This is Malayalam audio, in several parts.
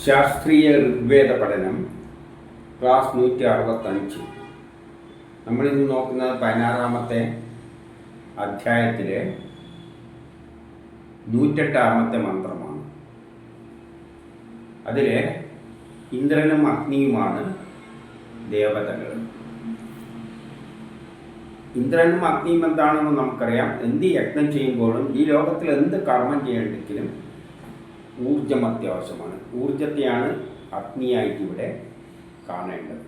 ശാസ്ത്രീയ ഋഗ്വേദ പഠനം ക്ലാസ് 165. നമ്മളിന്ന് നോക്കുന്നത് 16-ാമത്തെ അധ്യായത്തിലെ 108-ാമത്തെ മന്ത്രമാണ്. അതിലെ ഇന്ദ്രനും അഗ്നിയുമാണ് ദേവതകൾ. ഇന്ദ്രനും അഗ്നിയും എന്താണെന്ന് നമുക്കറിയാം. എന്ത് യജ്ഞം ചെയ്യുമ്പോഴും ഈ ലോകത്തിൽ എന്ത് കർമ്മം ചെയ്യണമെങ്കിലും ഊർജം അത്യാവശ്യമാണ്. ഊർജത്തെയാണ് അഗ്നിയായിട്ട് ഇവിടെ കാണേണ്ടത്.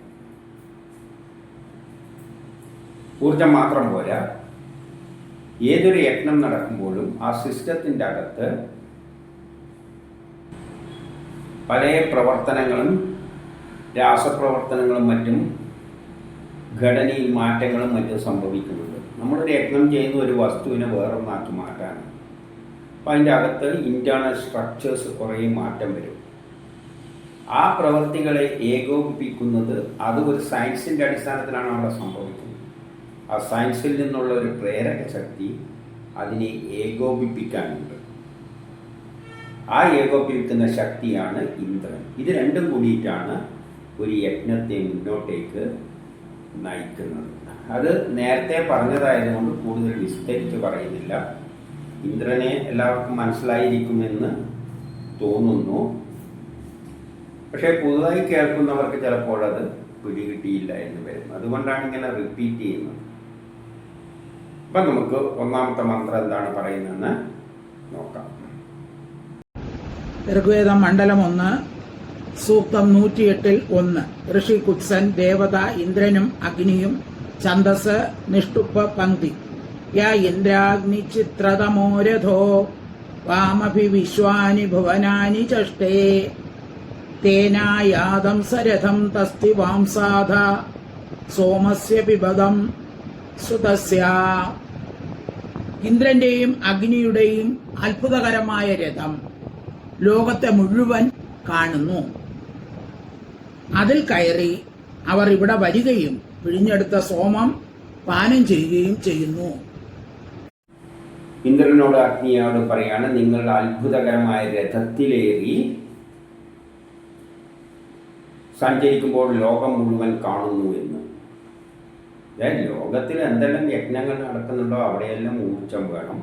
ഊർജം മാത്രം പോരാ, ഏതൊരു യജ്ഞം നടക്കുമ്പോഴും ആ സിസ്റ്റത്തിൻ്റെ അകത്ത് പല പ്രവർത്തനങ്ങളും രാസപ്രവർത്തനങ്ങളും മറ്റും ഘടനയിൽ മാറ്റങ്ങളും മറ്റും സംഭവിക്കുന്നുണ്ട്. നമ്മളൊരു യജ്ഞം ചെയ്യുന്ന ഒരു വസ്തുവിനെ വേറൊന്നാക്കി മാറ്റാനാണ്. അപ്പം അതിൻ്റെ അകത്ത് ഇൻറ്റേർണൽ സ്ട്രക്ചേഴ്സ് കുറേ മാറ്റം വരും. ആ പ്രവൃത്തികളെ ഏകോപിപ്പിക്കുന്നത് അത് ഒരു സയൻസിൻ്റെ അടിസ്ഥാനത്തിലാണ് അവിടെ സംഭവിക്കുന്നത്. ആ സയൻസിൽ നിന്നുള്ള ഒരു പ്രേരക ശക്തി അതിനെ ഏകോപിപ്പിക്കാനുണ്ട്. ആ ഏകോപിപ്പിക്കുന്ന ശക്തിയാണ് ഇന്ദ്രൻ. ഇത് രണ്ടും കൂടിയിട്ടാണ് ഒരു യജ്ഞത്തെ മുന്നോട്ടേക്ക് നയിക്കുന്നത്. അത് നേരത്തെ പറഞ്ഞതായതുകൊണ്ട് കൂടുതൽ വിസ്തരിച്ച് പറയുന്നില്ല. ഇന്ദ്രനെ എല്ലാവർക്കും മനസ്സിലായിരിക്കുമെന്ന് തോന്നുന്നു. പക്ഷേ പുതുതായി കേൾക്കുന്നവർക്ക് ചിലപ്പോൾ അത് പിടികിട്ടിയില്ല എന്ന് വരും. അതുകൊണ്ടാണ് ഇങ്ങനെ റിപ്പീറ്റ് ചെയ്യുന്നത്. അപ്പം നമുക്ക് ഒന്നാമത്തെ മന്ത്രം എന്താണ് പറയുന്നതെന്ന് നോക്കാം. ഋഗ്വേദം മണ്ഡലം 1 സൂക്തം 108-1. ഋഷി കുത്സൻ ദേവത ഇന്ദ്രനും അഗ്നിയും. ഛന്ദസ് നിഷ്ടുപ്പ പങ്ക്തി. യ ഇന്ദ്രാഗ്നി ചിത്രതമോരഥോ വാമഭി വിശ്വാനി ഭുവനാനി ചഷ്ടേ തേനായാദം സരഥം തസ്തി വാംസാധ സോമസ്യ പിബദം സുതസ്യ. ഇന്ദ്രന്റെയും അഗ്നിയുടെയും അത്ഭുതകരമായ രഥം ലോകത്തെ മുഴുവൻ കാണുന്നു. അതിൽ കയറി അവർ ഇവിടെ വരികയും പിഴിഞ്ഞെടുത്ത സോമം പാനം ചെയ്യുകയും ചെയ്യുന്നു. ഇന്ദ്രനോട് അഗ്നിയോട് പറയാണ്, നിങ്ങൾ അത്ഭുതകരമായ രഥത്തിലേറി സഞ്ചരിക്കുമ്പോൾ ലോകം മുഴുവൻ കാണുന്നു എന്ന്. ലോകത്തിൽ എന്തെല്ലാം യജ്ഞങ്ങൾ നടക്കുന്നുണ്ടോ അവിടെയെല്ലാം ഊർജം വേണം.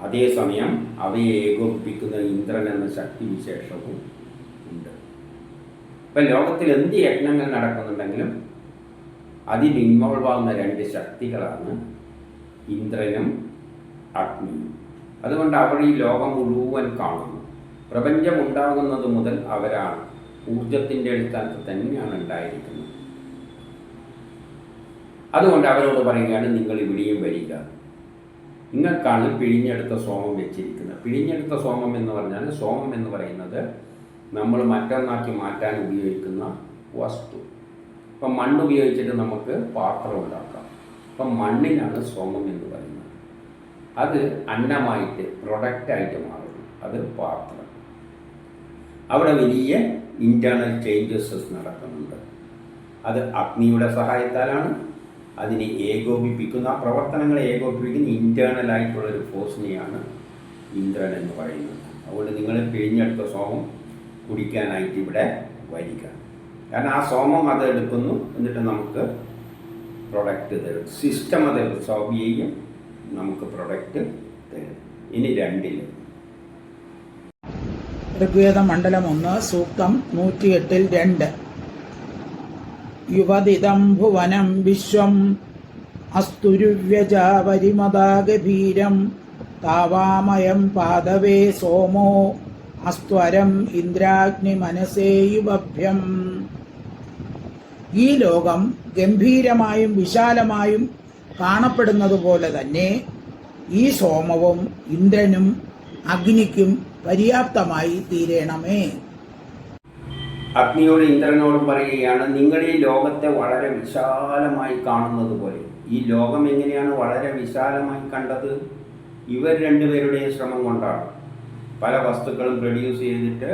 അതേസമയം അവയെ ഏകോപിപ്പിക്കുന്ന ഇന്ദ്രൻ എന്ന ശക്തിവിശേഷവും ഉണ്ട്. ഇപ്പം ലോകത്തിൽ എന്ത് യജ്ഞങ്ങൾ നടക്കുന്നുണ്ടെങ്കിലും അതിൽ ഇൻവോൾവ് ആകുന്ന രണ്ട് ശക്തികളാണ് ഇന്ദ്രനും അഗ്നിയും. അതുകൊണ്ട് അവർ ഈ ലോകം മുഴുവൻ കാണുന്നു. പ്രപഞ്ചം ഉണ്ടാകുന്നത് മുതൽ അവരാണ് ഊർജത്തിൻ്റെ അടിസ്ഥാനത്തിൽ തന്നെയാണ് ഉണ്ടായിരിക്കുന്നത്. അതുകൊണ്ട് അവരോട് പറയുകയാണ്, നിങ്ങൾ ഇവിടെയും വരിക. നിങ്ങൾക്കാണ് പിഴിഞ്ഞെടുത്ത സോമം വെച്ചിരിക്കുന്നത്. പിഴിഞ്ഞെടുത്ത സോമം എന്ന് പറഞ്ഞാൽ, സോമം എന്ന് പറയുന്നത് നമ്മൾ മറ്റൊന്നാക്കി മാറ്റാൻ ഉപയോഗിക്കുന്ന വസ്തു. ഇപ്പം മണ്ണ് ഉപയോഗിച്ചിട്ട് നമുക്ക് പാത്രം ഉണ്ടാക്കാം. അപ്പം മണ്ണിനാണ് സോമം എന്ന് പറയുന്നത്. അത് അന്നമായിട്ട് പ്രൊഡക്റ്റായിട്ട് മാറുന്നു. അത് പാത്രം. അവിടെ വലിയ ഇൻറ്റേർണൽ ചേഞ്ചസ് നടക്കുന്നുണ്ട്. അത് അഗ്നിയുടെ സഹായത്താലാണ്. അതിനെ ഏകോപിപ്പിക്കുന്ന, ആ പ്രവർത്തനങ്ങളെ ഏകോപിപ്പിക്കുന്ന ഇൻറ്റേർണലായിട്ടുള്ളൊരു ഫോഴ്സിനെയാണ് ഇന്ദ്രൻ എന്ന് പറയുന്നത്. അതുകൊണ്ട് നിങ്ങൾ പിഴിഞ്ഞെടുത്ത സോമം കുടിക്കാനായിട്ട് ഇവിടെ വരിക. കാരണം ആ സോമം അത് എടുക്കുന്നു, എന്നിട്ട് നമുക്ക് പ്രൊഡക്റ്റ് തരും. സിസ്റ്റം അത് സോൾവ് ചെയ്യും, നമുക്ക് പ്രൊഡക്റ്റ് തരും. ഇനി 2 ഋഗ്വേദ മണ്ഡലം 1 സൂക്തം 108-2. യുവതിദം ഭുവനം വിശ്വം അസ്തുരുവ്യജാവരിമദാഗഭീരം താവാമയം പാദവേ സോമോ അസ്ത്വരം ഇന്ദ്രാഗ്നി മനസേയുഭ്യം. ഈ ലോകം ഗംഭീരമായും വിശാലമായും കാണപ്പെടുന്നത് പോലെ തന്നെ ഈ സോമവും ഇന്ദ്രനും അഗ്നിക്കും പര്യാപ്തമായി തീരണമേ. അഗ്നിയോട് ഇന്ദ്രനോടും പറയുകയാണ്, നിങ്ങൾ ഈ ലോകത്തെ വളരെ വിശാലമായി കാണുന്നത് പോലെ. ഈ ലോകം എങ്ങനെയാണ് വളരെ വിശാലമായി കണ്ടത്? ഇവർ രണ്ടുപേരുടെയും ശ്രമം കൊണ്ടാണ്. പല വസ്തുക്കളും പ്രൊഡ്യൂസ് ചെയ്തിട്ട്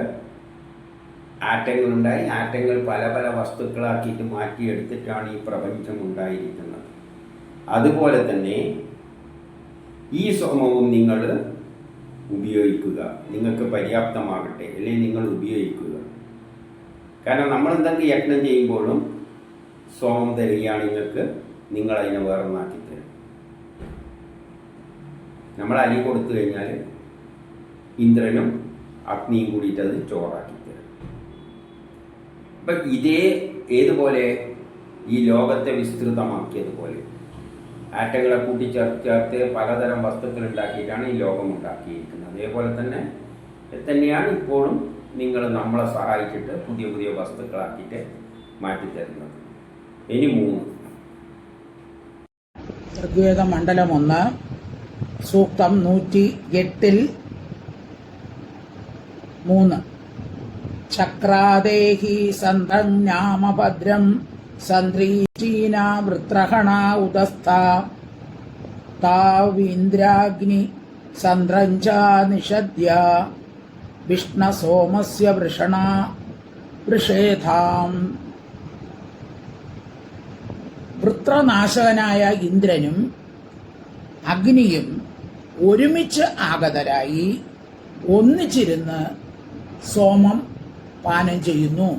ആറ്റങ്ങളുണ്ടായി. ആറ്റങ്ങൾ പല പല വസ്തുക്കളാക്കിയിട്ട് മാറ്റിയെടുത്തിട്ടാണ് ഈ പ്രപഞ്ചം ഉണ്ടായിരിക്കുന്നത്. അതുപോലെ തന്നെ ഈ സോമവും നിങ്ങൾ ഉപയോഗിക്കുക, നിങ്ങൾക്ക് പര്യാപ്തമാകട്ടെ, അല്ലെങ്കിൽ നിങ്ങൾ ഉപയോഗിക്കുക. കാരണം നമ്മൾ എന്തെങ്കിലും യജ്ഞം ചെയ്യുമ്പോഴും സോമം തരികയാണ് നിങ്ങൾക്ക്, നിങ്ങളതിനെ വേറൊന്നാക്കി തരും. നമ്മൾ അരി കൊടുത്തു കഴിഞ്ഞാൽ ഇന്ദ്രനും അഗ്നിയും കൂടിയിട്ട് അത് ചോറാക്കി തരും. അപ്പം ഏതുപോലെ ഈ ലോകത്തെ വിസ്തൃതമാക്കിയതുപോലെ ആറ്റങ്ങളെ കൂട്ടിച്ചേർത്ത് പലതരം വസ്തുക്കൾ ഉണ്ടാക്കിയിട്ടാണ് ഈ ലോകം ഉണ്ടാക്കിയിരിക്കുന്നത്. അതേപോലെ തന്നെയാണ് ഇപ്പോഴും നിങ്ങൾ നമ്മളെ സഹായിച്ചിട്ട് പുതിയ പുതിയ വസ്തുക്കളാക്കിയിട്ട് മാറ്റിത്തരുന്നത്. ഇനി 3 ഋഗ്വേദ മണ്ഡലം 1 സൂക്തം 108 3 ചക്രാദേഹി സന്ത്രജ്ഞാമഭദ്രം സന്ത്രീചീന വൃത്രഹണ ഉദസ്ഥ താവീന്ദ്രാഗ്നി സന്ത്രഞ്ച നിഷദ്യ വിഷ്ണസോമസ്യ വൃഷണ വൃഷേധാം. വൃത്രനാശകനായ ഇന്ദ്രനും അഗ്നിയും ഒരുമിച്ച് ആഗതരായി ഒന്നിച്ചിരുന്ന് സോമം പാനം ചെയ്യുന്നു.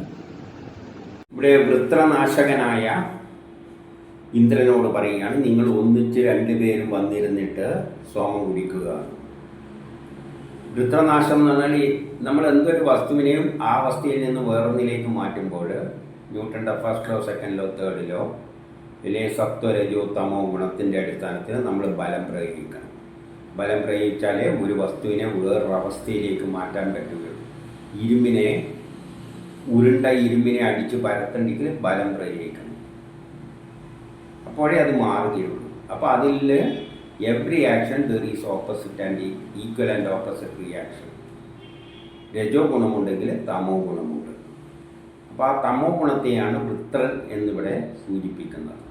ഇവിടെ വൃത്രനാശകനായ ഇന്ദ്രനോട് പറയുകയാണ്, നിങ്ങൾ ഒന്നിച്ച് 2 പേരും വന്നിരുന്നിട്ട് സോമം കുടിക്കുക. വൃത്രനാശം എന്ന് പറഞ്ഞാൽ നമ്മൾ എന്തൊരു വസ്തുവിനെയും ആ വസ്തുവിൽ നിന്ന് വേറൊന്നിലേക്ക് മാറ്റുമ്പോൾ ന്യൂട്ടൻ്റെ ഫസ്റ്റിലോ സെക്കൻഡിലോ തേർഡിലോ അല്ലെങ്കിൽ സത്വരജോ തമോ ഗുണത്തിൻ്റെ അടിസ്ഥാനത്തിൽ നമ്മൾ ബലം പ്രയോഗിക്കണം. ബലം പ്രയോഗിച്ചാലേ ഒരു വസ്തുവിനെ വേറൊരവസ്ഥയിലേക്ക് മാറ്റാൻ പറ്റുകയുള്ളൂ. ഉരുണ്ട ഇരുമ്പിനെ അടിച്ച് പരത്തണ്ടെങ്കിൽ ബലം പ്രയോഗിക്കണം, അപ്പോഴേ അത് മാറുകയുള്ളൂ. അപ്പോൾ അതിൽ every action there is opposite and equal and opposite reaction. രജോ ഗുണമുണ്ടെങ്കിൽ തമോ ഗുണമുണ്ട്. അപ്പോൾ ആ തമോ ഗുണത്തെയാണ് വൃത്രൻ എന്നിവിടെ സൂചിപ്പിക്കുന്നത്.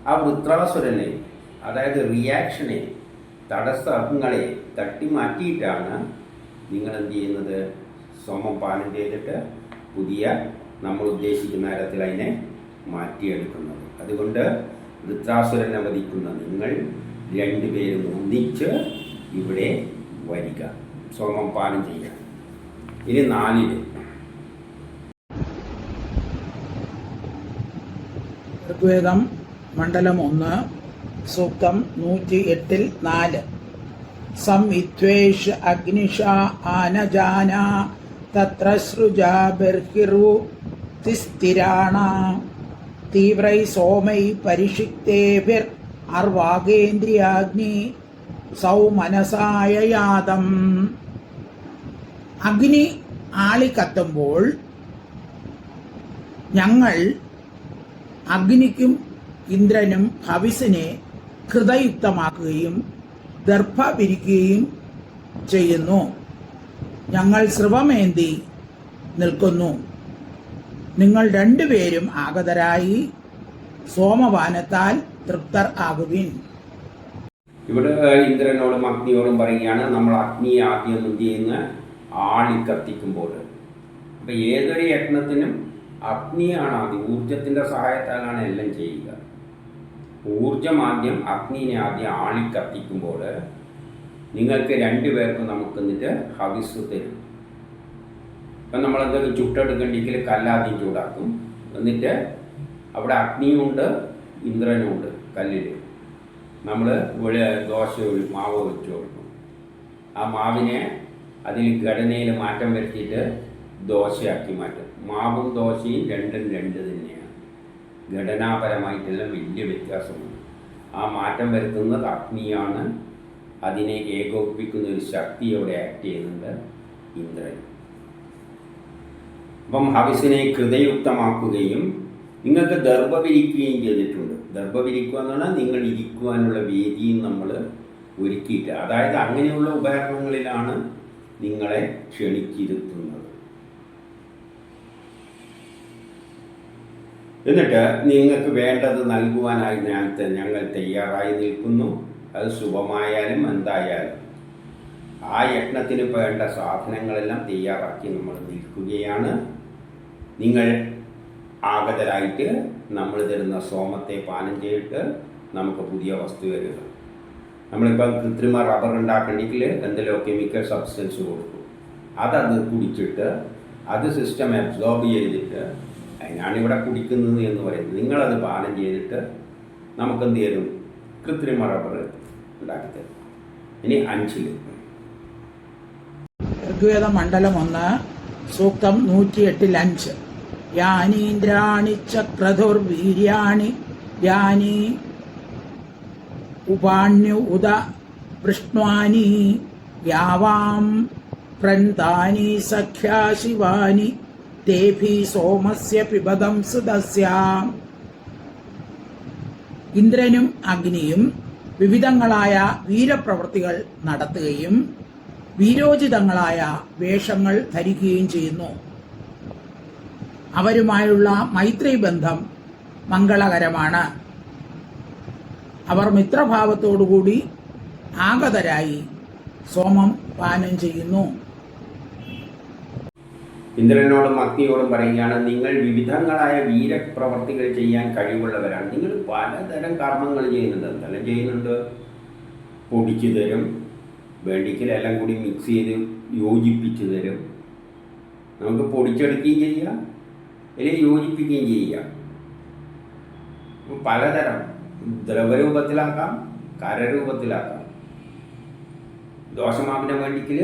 ആ വൃത്രാസുരനെ, അതായത് റിയാക്ഷനെ, തടസ്സങ്ങളെ തട്ടി മാറ്റിയിട്ടാണ് നിങ്ങൾ എന്ത് ചെയ്യുന്നത്, സോമം പാനം ചെയ്തിട്ട് പുതിയ നമ്മൾ ഉദ്ദേശിക്കുന്ന തരത്തിൽ അതിനെ മാറ്റിയെടുക്കുന്നത്. അതുകൊണ്ട് വൃത്രാസുരനെ വധിക്കുന്ന നിങ്ങൾ 2 പേരും ഒന്നിച്ച് ഇവിടെ വരിക, സോമം പാനം ചെയ്യുക. ഇനി 4 ഋഗ്വേദം മണ്ഡലം 1 സൂക്തം 108 4 സംവിദ്വേഷ അഗ്നിഷ ആനജാന തത്ര സൃജ ബർഹിരു തിസ്ഥിരാണ തീവ്രൈ സോമൈ പരിഷിക്തേഭിർ അർവാഗേന്ദ്രിയാഗ്നി സൗമനസായ യാതം. അഗ്നി ആളിക്കത്തുമ്പോൾ ഞങ്ങൾ അഗ്നിക്കും ഇന്ദ്രനും ഹവിസിനെ ഹൃദയുക്തമാക്കുകയും ദർഭ വിരിക്കുകയും ചെയ്യുന്നു. ഞങ്ങൾ സ്രവമേന്തി നിൽക്കുന്നു. നിങ്ങൾ 2 പേരും ആഗതരായി സോമപാനത്താൽ തൃപ്തർ ആകുവിൻ. ഇവിടെ ഇന്ദ്രനോടും അഗ്നിയോടും പറയുകയാണ്, നമ്മൾ അഗ്നിയെ ആദ്യം എന്ത് ചെയ്യുന്ന ആളിക്കത്തിക്കുമ്പോൾ. അപ്പം ഏതൊരു യജ്ഞത്തിനും അഗ്നിയാണ് ആദ്യം, ഊർജത്തിൻ്റെ സഹായത്താലാണ് എല്ലാം ചെയ്യുക. ഊർജം ആദ്യം അഗ്നിനെ ആദ്യം ആളിക്കത്തിക്കുമ്പോൾ നിങ്ങൾക്ക് 2 പേർക്കും നമുക്ക് എന്നിട്ട് ഹവിസ് തരും. ഇപ്പം നമ്മളെന്തെങ്കിലും ചുട്ടെടുക്കണ്ടെങ്കിൽ കല്ലാദ്യം ചൂടാക്കും, എന്നിട്ട് അവിടെ അഗ്നിയുണ്ട് ഇന്ദ്രനുമുണ്ട് കല്ലിൽ. നമ്മൾ മാവ് വെച്ച് കൊടുക്കും. ആ മാവിനെ അതിൽ ഘടനയിൽ മാറ്റം വരുത്തിയിട്ട് ദോശയാക്കി മാറ്റും. മാവും ദോശയും രണ്ടും 2 തന്നെയാണ്. ഘടനാപരമായിട്ടെല്ലാം വലിയ വ്യത്യാസമുണ്ട്. ആ മാറ്റം വരുത്തുന്നത് അഗ്നിയാണ്. അതിനെ ഏകോപിപ്പിക്കുന്ന ഒരു ശക്തി അവിടെ ആക്ട് ചെയ്യുന്നുണ്ട് ഇന്ദ്രൻ. അപ്പം ഹവിസിനെ കൃതയുക്തമാക്കുകയും നിങ്ങൾക്ക് ദർഭ വിരിക്കുകയും ചെയ്തിട്ടുണ്ട്. ദർഭ വിരിക്കുക എന്ന് പറഞ്ഞാൽ നിങ്ങൾ ഇരിക്കുവാനുള്ള വേദിയും നമ്മൾ ഒരുക്കിയിട്ട്, അതായത് അങ്ങനെയുള്ള ഉപകരണങ്ങളിലാണ് നിങ്ങളെ ക്ഷണിച്ചിരുത്തുന്നത്. എന്നിട്ട് നിങ്ങൾക്ക് വേണ്ടത് നൽകുവാനായി ഞങ്ങൾ തയ്യാറായി നിൽക്കുന്നു. അത് ശുഭമായാലും എന്തായാലും ആ യജ്ഞത്തിന് വേണ്ട സാധനങ്ങളെല്ലാം തയ്യാറാക്കി നമ്മൾ നിൽക്കുകയാണ്. നിങ്ങൾ ആഗതരായിട്ട് നമ്മൾ തരുന്ന സോമത്തെ പാനം ചെയ്തിട്ട് നമുക്ക് പുതിയ വസ്തു തരിക. നമ്മളിപ്പം കൃത്രിമ റബ്ബർ ഉണ്ടാക്കണമെങ്കിൽ എന്തെല്ലോ കെമിക്കൽ സബ്സ്റ്റൻസ് കൊടുക്കും. അതത് കുടിച്ചിട്ട് അത് സിസ്റ്റം അബ്സോർബ് ചെയ്തിട്ട്, അതിനാണ് ഇവിടെ കുടിക്കുന്നത് എന്ന് പറയുന്നത്, നിങ്ങളത് പാനം ചെയ്തിട്ട് നമുക്കെന്ത് തരും? കൃത്രിമ റബ്ബർ ഉണ്ടാക്കി തരും. ഇനി 5 ഋഗ്വേദ മണ്ഡലം 1 സൂക്തം 108 യാനീന്ദ്രാണി ചക്രധുർവീര്യാണി യാനി ഉപാണ്യു ഉദ പൃഷ്ണ്വാനി യാവാം പ്രന്താനി സഖ്യാ ശിവാനി തേഭി സോമസ്യ പിബദം സുദസ്യാം. ഇന്ദ്രനും അഗ്നിയും വിവിധങ്ങളായ വീരപ്രവൃത്തികൾ നടത്തുകയും വീരോചിതങ്ങളായ വേഷങ്ങൾ ധരിക്കുകയും ചെയ്യുന്നു. അവരുമായുള്ള മൈത്രി ബന്ധം മംഗളകരമാണ്. അവർ മിത്രഭാവത്തോടുകൂടി ആഗതരായി സോമം പാനം ചെയ്യുന്നു. ഇന്ദ്രനോടും അഗ്നിയോടും പറയുകയാണ്, നിങ്ങൾ വിവിധങ്ങളായ വീരപ്രവർത്തികൾ ചെയ്യാൻ കഴിവുള്ളവരാണ്. നിങ്ങൾ പലതരം കർമ്മങ്ങൾ ചെയ്യുന്നുണ്ട്. എന്തെല്ലാം ചെയ്യുന്നുണ്ട്? പൊടിച്ചു തരും, വേണ്ടിക്കലെല്ലാം കൂടി മിക്സ് ചെയ്ത് യോജിപ്പിച്ച് തരും. നമുക്ക് പൊടിച്ചെടുക്കുകയും ചെയ്യാം, അല്ലെങ്കിൽ യോജിപ്പിക്കുകയും ചെയ്യാം. പലതരം ദ്രവരൂപത്തിലാക്കാം, കരരൂപത്തിലാക്കാം. ദോശമാവിനെ വേണ്ടിക്കൽ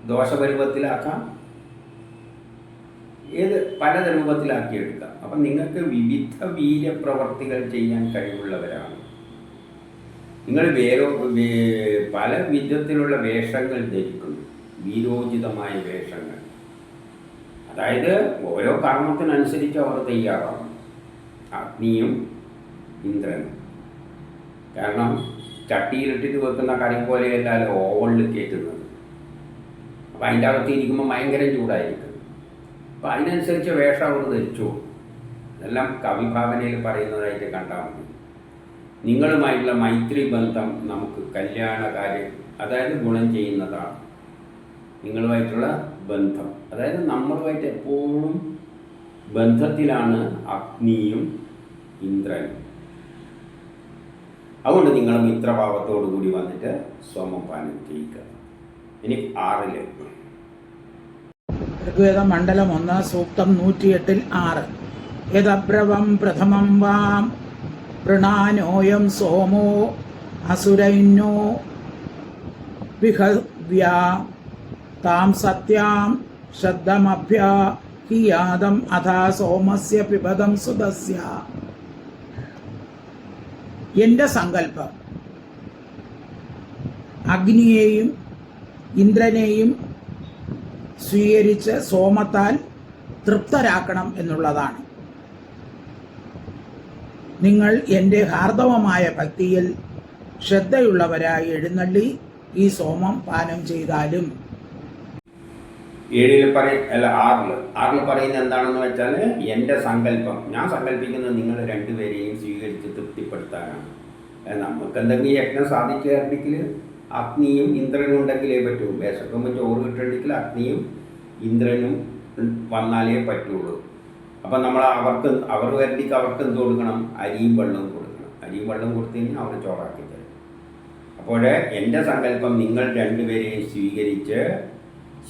ദോശപരുവത്തിലാക്കാം, ഏത് പല രൂപത്തിലാക്കിയെടുക്കാം. അപ്പം നിങ്ങൾക്ക് വിവിധ വീര്യപ്രവർത്തികൾ ചെയ്യാൻ കഴിവുള്ളവരാണ്. നിങ്ങൾ പല വിധത്തിലുള്ള വേഷങ്ങൾ ധരിക്കുന്നു, വീരോചിതമായ വേഷങ്ങൾ. അതായത് ഓരോ കർമ്മത്തിനനുസരിച്ച് അവർ തയ്യാറാണ്, അഗ്നിയും ഇന്ദ്രനും. കാരണം ചട്ടിയിലിട്ടിട്ട് വെക്കുന്ന കറി പോലെയല്ല ഓവണിൽ കയറ്റുന്നത്. അപ്പം അതിൻ്റെ അകത്ത് ഇരിക്കുമ്പോൾ ഭയങ്കര ചൂടായിരിക്കും. അപ്പം അതിനനുസരിച്ച് വേഷം അവർ ധരിച്ചു. ഇതെല്ലാം കവിഭാവനയിൽ പറയുന്നതായിട്ട് കണ്ടാൽ മതി. നിങ്ങളുമായിട്ടുള്ള മൈത്രി ബന്ധം നമുക്ക് കല്യാണകാര്യം, അതായത് ഗുണം ചെയ്യുന്നതാണ്. നിങ്ങളുമായിട്ടുള്ള ബന്ധം, അതായത് നമ്മളുമായിട്ട് എപ്പോഴും ബന്ധത്തിലാണ് അഗ്നിയും ഇന്ദ്രനും. അതുകൊണ്ട് നിങ്ങൾ മിത്രഭാവത്തോടു കൂടി വന്നിട്ട് സോമപാനം ചെയ്യുക. ഇനി 6 ഋഗ്വേദ മണ്ഡലം 1 സൂക്തം 108 യദബ്രവം പ്രഥമം വാം വൃണാനോയം സോമോ അസുരൈന്യോ വിഹവ്യ താം സത്യാം ശ്രദ്ധമഭ്യാഹിയാദം അഥാ സോമസ്യ പിബദം സുദസ്യ. എന്റെ സങ്കല്പം അഗ്നിയെയും ഇന്ദ്രനെയും സ്വീകരിച്ച് സോമത്താൽ തൃപ്തരാക്കണം എന്നുള്ളതാണ്. നിങ്ങൾ എൻ്റെ ഹാർദവമായ ഭക്തിയിൽ ശ്രദ്ധയുള്ളവരായി എഴുന്നള്ളി ഈ സോമം പാനം ചെയ്താലും. 7 പറയുന്നത് എന്താണെന്ന് വെച്ചാൽ, എൻ്റെ സങ്കല്പം, ഞാൻ സങ്കല്പിക്കുന്നത് നിങ്ങൾ രണ്ടുപേരെയും സ്വീകരിച്ച് തൃപ്തിപ്പെടുത്താനാണ്. നമുക്ക് എന്തെങ്കിലും യജ്ഞം സാധിക്കുകയാണെങ്കിൽ അഗ്നിയും ഇന്ദ്രനും ഉണ്ടെങ്കിലേ പറ്റൂ. വിശക്കുമ്പോൾ ചോറ് കിട്ടണമെങ്കിൽ അഗ്നിയും ഇന്ദ്രനും വന്നാലേ പറ്റുള്ളൂ. അപ്പം നമ്മൾ അവർ വരണ്ടിക്ക് അവർക്ക് എന്ത് കൊടുക്കണം? അരിയും വെള്ളവും കൊടുക്കണം. അരിയും വെള്ളം കൊടുത്തു കഴിഞ്ഞാൽ അവർ ചോറാക്കി തരും. അപ്പോൾ എൻ്റെ സങ്കല്പം നിങ്ങൾ രണ്ടുപേരെയും സ്വീകരിച്ച്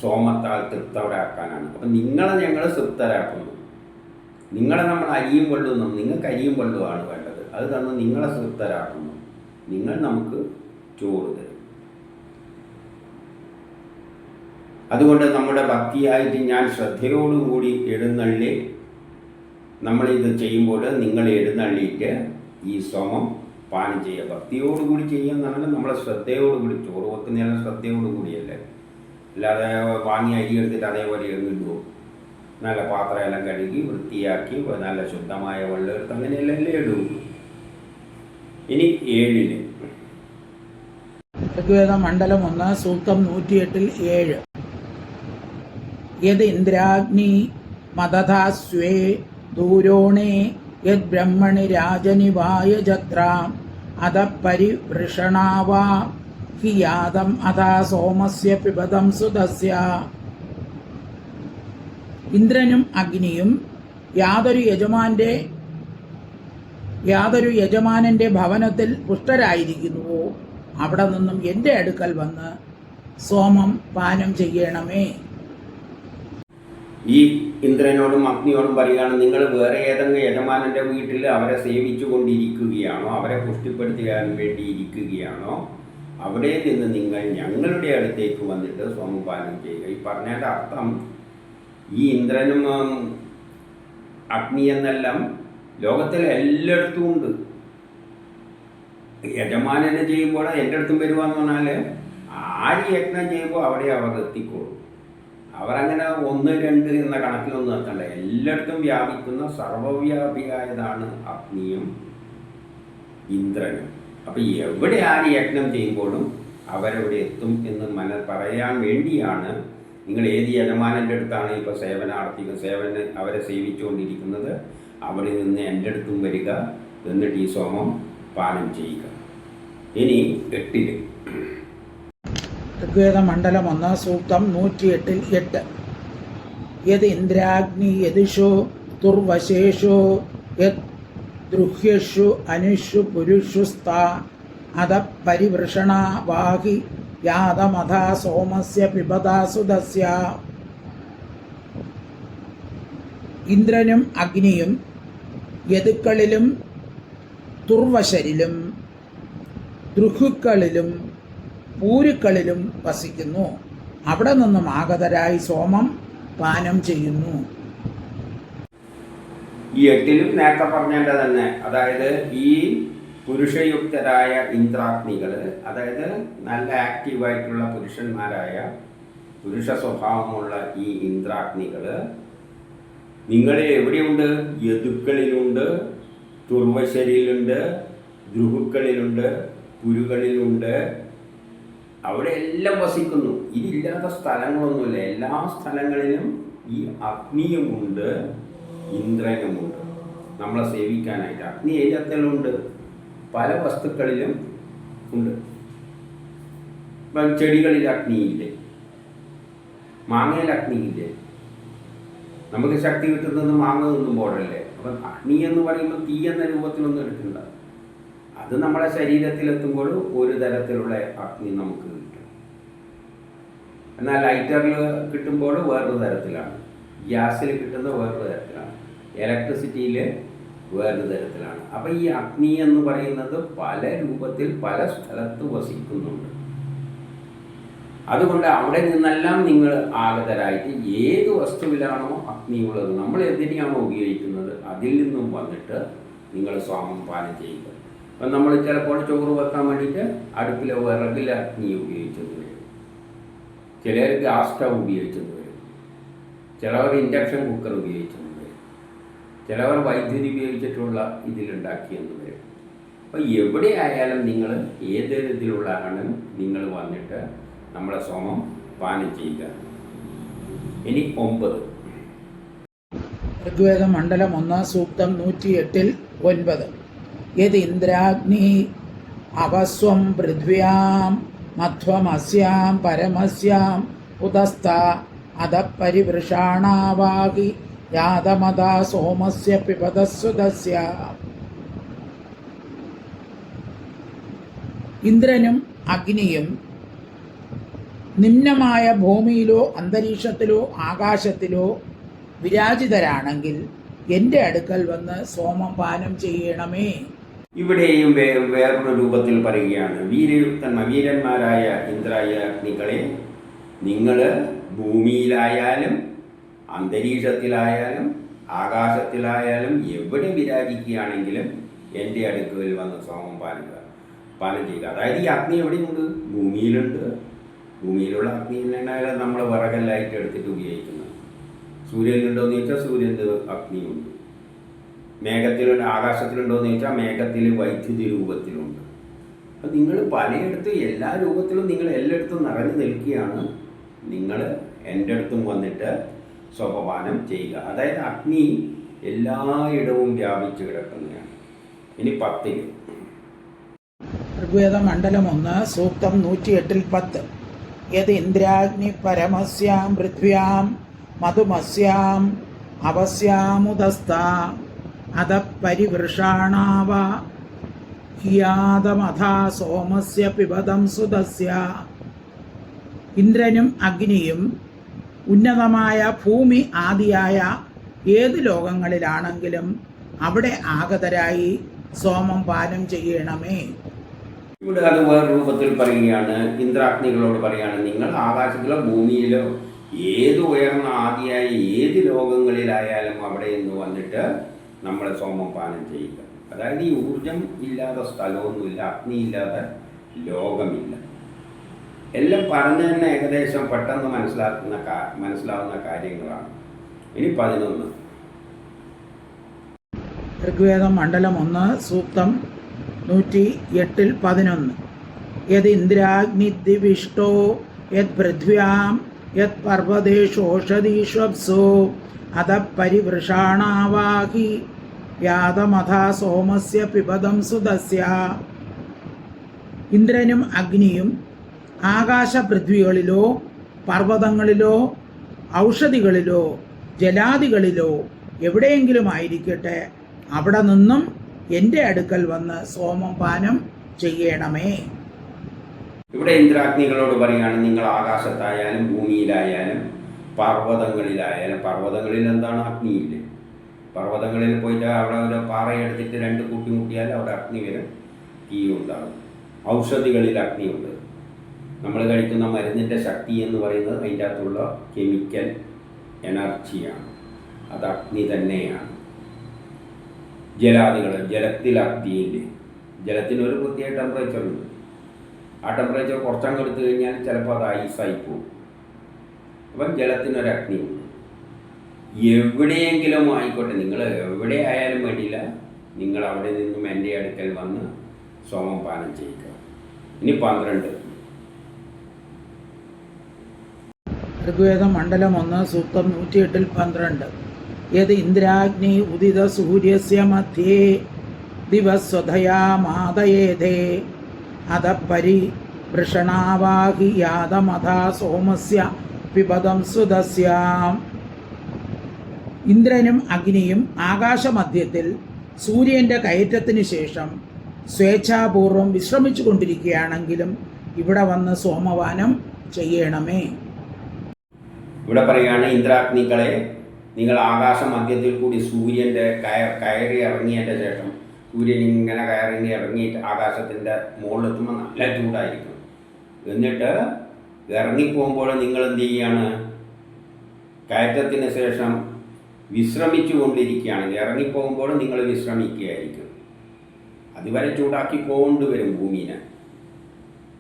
സോമത്താൽ തൃപ്തരാക്കാനാണ്. അപ്പം നിങ്ങളെ ഞങ്ങൾ തൃപ്തരാക്കുന്നു. നിങ്ങളെ നമ്മൾ അരിയും വെള്ളവും, നിങ്ങൾക്ക് അരിയും വെള്ളവുമാണ് വേണ്ടത്, അത് തന്ന് നിങ്ങളെ തൃപ്തരാക്കുന്നു. നിങ്ങൾ നമുക്ക് ചോറ് തരും. അതുകൊണ്ട് നമ്മുടെ ഭക്തിയായിട്ട് ഞാൻ ശ്രദ്ധയോടുകൂടി എഴുന്നള്ളി നമ്മളിത് ചെയ്യുമ്പോൾ നിങ്ങൾ എഴുന്നള്ളിയിട്ട് ഈ സോമം പാനം ചെയ്യുക. ഭക്തിയോടുകൂടി ചെയ്യുക എന്നാണ് നമ്മളെ ശ്രദ്ധയോടുകൂടി. ചോറ് വെക്കുന്നതെല്ലാം ശ്രദ്ധയോടുകൂടിയല്ലേ, അല്ലാതെ വാങ്ങി അരി എടുത്തിട്ട് അതേപോലെ ഇടുമോ? നല്ല പാത്രമെല്ലാം കഴുകി വൃത്തിയാക്കി നല്ല ശുദ്ധമായ വെള്ളം എടുത്ത് അങ്ങനെയെല്ലാം ഇടും. ഇനി 7 ഋഗ്വേദ മണ്ഡലം 1 സൂക്തം 108 യത് ഇന്ദ്രാഗ്നി മദധാസ്വേ ദൂരോണേ യത് ബ്രഹ്മണി രാജനിവായ ജത്രാം അത പരിവൃഷണാവാ യാദം അഥാ സോമസ്യ പിബദം സുദസ്യ. ഇന്ദ്രനും അഗ്നിയും യാതൊരു യജമാനന്റെ ഭവനത്തിൽ പുഷ്ടരായിരിക്കുന്നുവോ അവിടെ നിന്നും എൻ്റെ അടുക്കൽ വന്ന് സോമം പാനം ചെയ്യണമേ. ഈ ഇന്ദ്രനോടും അഗ്നിയോടും പറയുകയാണ്, നിങ്ങൾ വേറെ ഏതെങ്കിലും യജമാനൻ്റെ വീട്ടിൽ അവരെ സേവിച്ചു കൊണ്ടിരിക്കുകയാണോ, അവരെ പുഷ്ടിപ്പെടുത്താൻ വേണ്ടി ഇരിക്കുകയാണോ, അവിടെ നിന്ന് നിങ്ങൾ ഞങ്ങളുടെ അടുത്തേക്ക് വന്നിട്ട് സോമപാനം ചെയ്യുക. ഈ പറഞ്ഞതിൻ്റെ അർത്ഥം ഈ ഇന്ദ്രനും അഗ്നി എന്നെല്ലാം ലോകത്തിൽ എല്ലായിടത്തും ഉണ്ട്. യജമാനനെ ചെയ്യുമ്പോൾ എൻ്റെ അടുത്തും വരുവാന്ന് പറഞ്ഞാൽ ആര് യജ്ഞം ചെയ്യുമ്പോൾ അവിടെ അവർ എത്തിക്കോളും. അവരങ്ങനെ 1, 2 എന്ന കണക്കിലൊന്നും എത്തണ്ട. എല്ലായിടത്തും വ്യാപിക്കുന്ന സർവവ്യാപിയായതാണ് അഗ്നിയും ഇന്ദ്രനും. അപ്പം എവിടെ ആര് യജ്ഞം ചെയ്യുമ്പോഴും അവരവിടെ എത്തും എന്ന് പറയാൻ വേണ്ടിയാണ് നിങ്ങൾ ഏത് യജമാനൻ്റെ അടുത്താണ് ഇപ്പോൾ സേവന അവരെ സേവിച്ചുകൊണ്ടിരിക്കുന്നത്, അവിടെ നിന്ന് എൻ്റെ അടുത്തും വരിക, എന്നിട്ട് ഈ സോമം പാനം ചെയ്യുക. ഇനി 8 ഋഗ്വേദ മണ്ഡലം 1 സൂക്തം 108 8. യത് ഇന്ദ്രാഗ്നി യദിഷോ ദുർവശേഷോ യത് ദ്രുഹ്യഷു അനുഷു പുരുഷു സ്ഥാ അത പരിവൃഷണ വാഹി യാതമഥ സോമസ്യ പിബതാ സുതസ്യ. ഇന്ദ്രനും അഗ്നിയും യദുക്കളിലും ദുർവശരിലും ദൃഹുക്കളിലും പൂരുക്കളിലും വസിക്കുന്നു. അവിടെ നിന്നും ആഗതരായി സോമം പാനം ചെയ്യുന്നു. ഈ 8 നേരത്തെ പറഞ്ഞതിൻ്റെ തന്നെ, അതായത് ഈ പുരുഷയുക്തരായ ഇന്ദ്രാഗ്നികൾ, അതായത് നല്ല ആക്റ്റീവായിട്ടുള്ള പുരുഷന്മാരായ പുരുഷ സ്വഭാവമുള്ള ഈ ഇന്ദ്രാഗ്നികൾ നിങ്ങൾ എവിടെയുണ്ട്? യദുക്കളിലുണ്ട്, തുർവശരിയിലുണ്ട്, ദ്രുഹുക്കളിലുണ്ട്, പുരുകളിലുണ്ട്, അവിടെ എല്ലാം വസിക്കുന്നു. ഇതില്ലാത്ത സ്ഥലങ്ങളൊന്നുമില്ല. എല്ലാ സ്ഥലങ്ങളിലും ഈ അഗ്നിയുമുണ്ട്, ഇന്ദ്രനുമുണ്ട് നമ്മളെ സേവിക്കാനായിട്ട്. അഗ്നി ഏതത്തിലുണ്ട്? പല വസ്തുക്കളിലും ഉണ്ട്. ഇപ്പം ചെടികളിൽ അഗ്നിയില്ലേ, മാങ്ങയിൽ അഗ്നിയില്ലേ? നമുക്ക് ശക്തി കിട്ടുന്നത് മാങ്ങ തിന്നുമ്പോഴല്ലേ. അപ്പം അഗ്നി എന്ന് പറയുമ്പോൾ തീ എന്ന രൂപത്തിലൊന്നും എടുക്കണ്ട. അത് നമ്മളെ ശരീരത്തിലെത്തുമ്പോൾ ഒരു തരത്തിലുള്ള അഗ്നി നമുക്ക് കിട്ടും. എന്നാൽ ലൈറ്ററിൽ കിട്ടുമ്പോൾ വേറൊരു തരത്തിലാണ്, ഗ്യാസിൽ കിട്ടുന്നത് വേറൊരു തരത്തിലാണ്, ഇലക്ട്രിസിറ്റിയിൽ വേറൊരു തരത്തിലാണ്. അപ്പം ഈ അഗ്നി എന്ന് പറയുന്നത് പല രൂപത്തിൽ പല സ്ഥലത്ത് വസിക്കുന്നുണ്ട്. അതുകൊണ്ട് അവിടെ നിന്നെല്ലാം നിങ്ങൾ ആഗതരായിട്ട് ഏത് വസ്തുവിലാണോ അഗ്നിയുള്ളത്, നമ്മൾ എന്തിനെയാണോ ഉപയോഗിക്കുന്നത്, അതിൽ നിന്നും വന്നിട്ട് നിങ്ങൾ സോമം പാനം ചെയ്യുക. അപ്പം നമ്മൾ ചിലപ്പോൾ ചോറ് വെക്കാൻ വേണ്ടിയിട്ട് അടുപ്പിലെ വിറകിൽ അഗ്നി ഉപയോഗിച്ചെന്ന് വരും, ചിലർ ഗ്യാസ് സ്റ്റവ് ഉപയോഗിച്ചെന്ന് വരും, ചിലവർ ഇൻഡക്ഷൻ കുക്കർ ഉപയോഗിച്ചെന്ന് വരും, ചിലവർ വൈദ്യുതി ഉപയോഗിച്ചിട്ടുള്ള ഇതിലുണ്ടാക്കിയെന്ന് വരും. അപ്പോൾ എവിടെ ആയാലും നിങ്ങൾ ഏത് ഇതിലുള്ളതാണ് നിങ്ങൾ വന്നിട്ട് നമ്മളെ സോമം പാനം ചെയ്യുക. ഇനി 9 ഋഗ്വേദ മണ്ഡലം 1 സൂക്തം 108 9. യത് ഇന്ദ്രാഗ്നി അവസ്വം പൃഥ്വ്യാം മധ്വമസ്യാം പരമസ്യാം ഉദസ്ഥ അധ പരിവൃഷാണാവാഹി യാതമതാ സോമസ്യ പിബതസ്സുതസ്യ. ഇന്ദ്രനും അഗ്നിയും നിമ്നമായ ഭൂമിയിലോ അന്തരീക്ഷത്തിലോ ആകാശത്തിലോ വിരാജിതരാണെങ്കിൽ എൻ്റെ അടുക്കൽ വന്ന് സോമം പാനം ചെയ്യണമേ. ഇവിടെയും വേറൊരു രൂപത്തിൽ പറയുകയാണ്, വീരന്മാരായ ഇന്ദ്രായ അഗ്നികളെ, നിങ്ങൾ ഭൂമിയിലായാലും അന്തരീക്ഷത്തിലായാലും ആകാശത്തിലായാലും എവിടെ വിരാജിക്കുകയാണെങ്കിലും എൻ്റെ അടുക്കൽ വന്ന് സോമം പാനം ചെയ്യുക. അതായത് ഈ അഗ്നി എവിടെയുണ്ട്? ഭൂമിയിലുണ്ട്. ഭൂമിയിലുള്ള അഗ്നി എന്നായാലും നമ്മൾ വിറകല്ലായിട്ട് എടുത്തിട്ട് ഉപയോഗിക്കുന്നത്. സൂര്യനിലുണ്ടോയെന്ന് ചോദിച്ചാൽ സൂര്യൻ്റെ അഗ്നിയുണ്ട്. മേഘത്തിലുണ്ട്, ആകാശത്തിലുണ്ടോയെന്ന് ചോദിച്ചാൽ മേഘത്തിൽ വൈദ്യുതി രൂപത്തിലുണ്ട്. അപ്പം നിങ്ങൾ പലയിടത്തും എല്ലാ രൂപത്തിലും നിങ്ങൾ എല്ലായിടത്തും നിറഞ്ഞു നിൽക്കുകയാണ്. നിങ്ങൾ എൻ്റെ അടുത്തും വന്നിട്ട് സ്വപാനം ചെയ്യുക. അതായത് അഗ്നി എല്ലായിടവും വ്യാപിച്ചു കിടക്കുന്നതാണ്. ഇനി 10 ഋഗ്വേദ മണ്ഡലം 1 സൂക്തം 108 10. യത് ഇന്ദ്രാഗ്നി പരമസ്യാം പൃഥ്വ്യാം മധുമസ്യാം അവസ്യാമുദസ്ഥ അധ പരിവൃഷാണാവ ഹിയാതമഥാ സോമസ്യ പിബതം സുതസ്യ. ഇന്ദ്രനും അഗ്നിയും ഉന്നതമായ ഭൂമി ആദിയായ ഏത് ലോകങ്ങളിലാണെങ്കിലും അവിടെ ആഗതരായി സോമം പാനം ചെയ്യണമേ. ഇവിടെ അത് വേറെ രൂപത്തിൽ പറയുകയാണ്. ഇന്ദ്രാഗ്നികളോട് പറയുകയാണ്, നിങ്ങൾ ആകാശത്തിലോ ഭൂമിയിലോ ഏത് ഉയർന്ന ആദിയായ ഏത് ലോകങ്ങളിലായാലും അവിടെ നിന്ന് വന്നിട്ട് നമ്മൾ സോമം പാനം ചെയ്യുക. അതായത് ഈ ഊർജം ഇല്ലാത്ത സ്ഥലമൊന്നുമില്ല, അഗ്നി ഇല്ലാത്ത ലോകമില്ല. എല്ലാം പറഞ്ഞു തന്നെ ഏകദേശം പെട്ടെന്ന് മനസ്സിലാവുന്ന കാര്യങ്ങളാണ്. ഇനി 11. ഋഗ്വേദം മണ്ഡലം 1 സൂക്തം 108-11. യത് ഇന്ദ്രാഗ്നിദിവിഷ്ടോ യത് പൃഥ്വ്യാം യത് പർവ്വതേഷോഷധീഷ്വപ്സോ അത പരിവൃഷാണാവാഹി യാതമഥാ സോമസ്യ പിബദം സുതസ്യ. ഇന്ദ്രനും അഗ്നിയും ആകാശപൃഥ്വികളിലോ പർവ്വതങ്ങളിലോ ഔഷധികളിലോ ജലാദികളിലോ എവിടെയെങ്കിലും ആയിരിക്കട്ടെ, അവിടെ നിന്നും എൻ്റെ അടുക്കൽ വന്ന് സോമം പാനം ചെയ്യണമേ. ഇവിടെ ഇന്ദ്രാഗ്നികളോട് പറയുകയാണ്, നിങ്ങൾ ആകാശത്തായാലും ഭൂമിയിലായാലും പർവ്വതങ്ങളിലായാലും, പർവ്വതങ്ങളിൽ എന്താണ് അഗ്നിയില്ലേ, പർവ്വതങ്ങളിൽ പോയിട്ട് അവിടെ ഒരു പാറയെടുത്തിട്ട് 2 കൂട്ടിമുട്ടിയാൽ അവിടെ അഗ്നി വരും, തീ ഉണ്ടാകും. ഔഷധികളിൽ അഗ്നിയുണ്ട്. നമ്മൾ കഴിക്കുന്ന മരുന്നിൻ്റെ ശക്തി എന്ന് പറയുന്നത് അതിൻ്റെ അകത്തുള്ള കെമിക്കൽ എനർജിയാണ്, അത് അഗ്നി തന്നെയാണ്. ജലാദികൾ, ജലത്തിൽ അഗ്നിയില്ലേ, ജലത്തിനൊരു പ്രത്യേക ടെമ്പറേച്ചറുണ്ട്. ആ ടെമ്പറേച്ചർ കുറച്ചങ്ങ് എടുത്തു കഴിഞ്ഞാൽ ചിലപ്പോൾ അത് ഐസായി പോകും. അപ്പം ജലത്തിനൊരു അഗ്നിയുണ്ട്. എവിടെയെങ്കിലും ആയിക്കോട്ടെ, നിങ്ങൾ എവിടെ ആയാലും വേണ്ടിയില്ല, നിങ്ങൾ അവിടെ നിന്നും എൻ്റെ അടുക്കൽ വന്ന് സോമം പാനം ചെയ്യുക. ഇനി 12. ഋഗ്വേദം മണ്ഡലം 1 സൂക്തം 108-12. യത് ഇന്ദ്രാഗ്നി ഉദിത സൂര്യസ്യ മധ്യേ ദിവസ്വധയാ മാദയേധേ അത പരിവൃഷണാവാഹി യാതമഥാ സോമസ്യ പിബദം സുതസ്യാം. ഇന്ദ്രനും അഗ്നിയും ആകാശമധ്യത്തിൽ സൂര്യൻ്റെ കയറ്റത്തിന് ശേഷം സ്വേച്ഛാപൂർവം വിശ്രമിച്ചു കൊണ്ടിരിക്കുകയാണെങ്കിലും ഇവിടെ വന്ന് സോമപാനം ചെയ്യണമേ. ഇവിടെ പറയുകയാണ്, ഇന്ദ്രാഗ്നികളെ നിങ്ങൾ ആകാശ മധ്യത്തിൽ കൂടി സൂര്യൻ്റെ കയറി ഇറങ്ങിയതിൻ്റെ ശേഷം, സൂര്യൻ ഇങ്ങനെ കയറി ഇറങ്ങിയിട്ട് ആകാശത്തിൻ്റെ മുകളിലെത്തുമ്പോൾ നല്ല ചൂടായിരിക്കും. എന്നിട്ട് ഇറങ്ങിപ്പോകുമ്പോൾ നിങ്ങൾ എന്ത് ചെയ്യുകയാണ്, കയറ്റത്തിന് ശേഷം വിശ്രമിച്ചു കൊണ്ടിരിക്കുകയാണെങ്കിൽ ഇറങ്ങിപ്പോകുമ്പോൾ നിങ്ങൾ വിശ്രമിക്കുകയായിരിക്കും. അതുവരെ ചൂടാക്കി കൊണ്ടുവരും ഭൂമിനെ.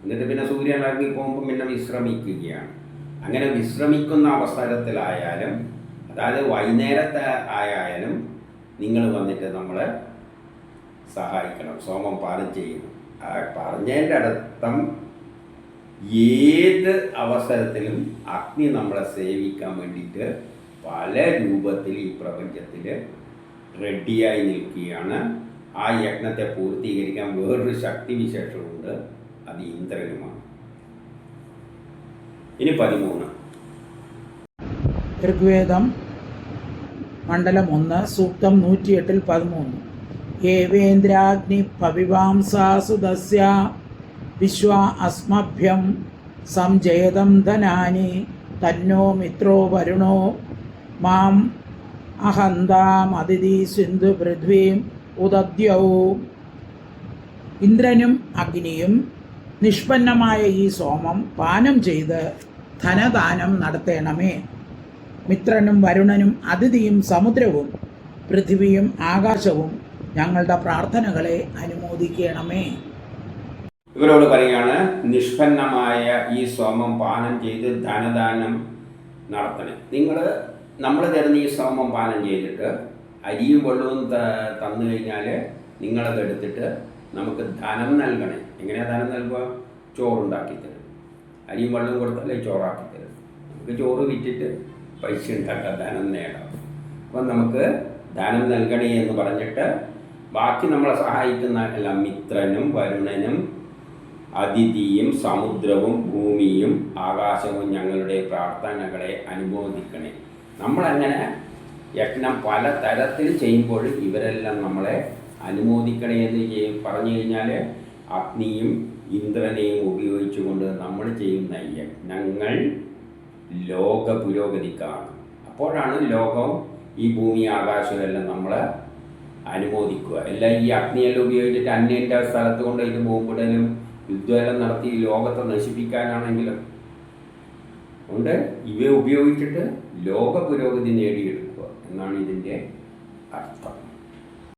എന്നിട്ട് പിന്നെ സൂര്യൻ ഇറങ്ങിപ്പോകുമ്പോൾ പിന്നെ വിശ്രമിക്കുകയാണ്. അങ്ങനെ വിശ്രമിക്കുന്ന അവസരത്തിലായാലും, അതായത് വൈകുന്നേരത്തെ ആയാലും നിങ്ങൾ വന്നിട്ട് നമ്മളെ സഹായിക്കണം, സോമം പാനം ചെയ്യണം. പറഞ്ഞതിൻ്റെ അർത്ഥം ഏത് അവസരത്തിലും അഗ്നി നമ്മളെ സേവിക്കാൻ വേണ്ടിയിട്ട് പല രൂപത്തിൽ ഈ പ്രപഞ്ചത്തിൽ റെഡിയായി നിൽക്കുകയാണ്. ആ യജ്ഞത്തെ പൂർത്തീകരിക്കാൻ വേറൊരു ശക്തിവിശേഷമുണ്ട്, അത് ഇന്ദ്രനുമാണ്. ഇനി 13. ഋഗ്വേദം മണ്ഡലം 1 സൂക്തം 108-13. ഏവേന്ദ്രാഗ്നി പവിവാംസാസുതസ്യ വിശ്വ അസ്മഭ്യം സംജയതം ധനാനി തന്നോ മിത്രോ വരുണോ മാം അഹന്താം അതിഥി സിന്ധു പൃഥ്വീം ഉദദ്യൗ. ഇന്ദ്രനും അഗ്നിയും നിഷ്പന്നമായ ഈ സോമം പാനം ചെയ്ത് ധനദാനം നടത്തേണമേ. മിത്രനും വരുണനും അതിഥിയും സമുദ്രവും പൃഥ്വിയും ആകാശവും ഞങ്ങളുടെ പ്രാർത്ഥനകളെ അനുമോദിക്കണമേ. ഇവരോട് പറയുകയാണ്, നിഷ്പന്നമായ ഈ സോമം പാനം ചെയ്ത് ധനദാനം നടത്തണേ. നമ്മൾ തരുന്ന ഈ സോമം പാനം ചെയ്തിട്ട് അരിയും വെള്ളവും തന്നു കഴിഞ്ഞാൽ നിങ്ങളതെടുത്തിട്ട് നമുക്ക് ധനം നൽകണേ. എങ്ങനെയാണ് ധനം നൽകുക? ചോറുണ്ടാക്കി തരും. അരിയും വെള്ളവും കൊടുത്താലേ ചോറാക്കി തരും. നമുക്ക് ചോറ് വിറ്റിട്ട് പൈസ ഉണ്ടാക്കാം, ധനം നേടാം. അപ്പം നമുക്ക് ധനം നൽകണേ എന്ന് പറഞ്ഞിട്ട് ബാക്കി നമ്മളെ സഹായിക്കുന്ന എല്ലാം മിത്രനും വരുണനും അതിഥിയും സമുദ്രവും ഭൂമിയും ആകാശവും ഞങ്ങളുടെ പ്രാർത്ഥനകളെ അനുമോദിക്കണേ. നമ്മളങ്ങനെ യജ്ഞം പല തരത്തിൽ ചെയ്യുമ്പോൾ ഇവരെല്ലാം നമ്മളെ അനുമോദിക്കണേ എന്ന് പറഞ്ഞു കഴിഞ്ഞാൽ അഗ്നിയും ഇന്ദ്രനെയും ഉപയോഗിച്ചുകൊണ്ട് നമ്മൾ ചെയ്യുന്ന യജ്ഞങ്ങൾ ലോക പുരോഗതിക്കാണ്. അപ്പോഴാണ് ലോകം ഈ ഭൂമി ആകാശമെല്ലാം നമ്മൾ അനുമോദിക്കുക. എല്ലാം ഈ അഗ്നിയെല്ലാം ഉപയോഗിച്ചിട്ട് അന്യൻ്റെ സ്ഥലത്ത് കൊണ്ട് ഇത് ബോംബിടലും യുദ്ധമെല്ലാം നടത്തി ഈ ലോകത്തെ നശിപ്പിക്കാനാണെങ്കിലും കൊണ്ട് ഇവ ഉപയോഗിച്ചിട്ട് ലോക പുരോഗതി നേടിയെടുക്കുക എന്നാണ് ഇതിൻ്റെ അർത്ഥം.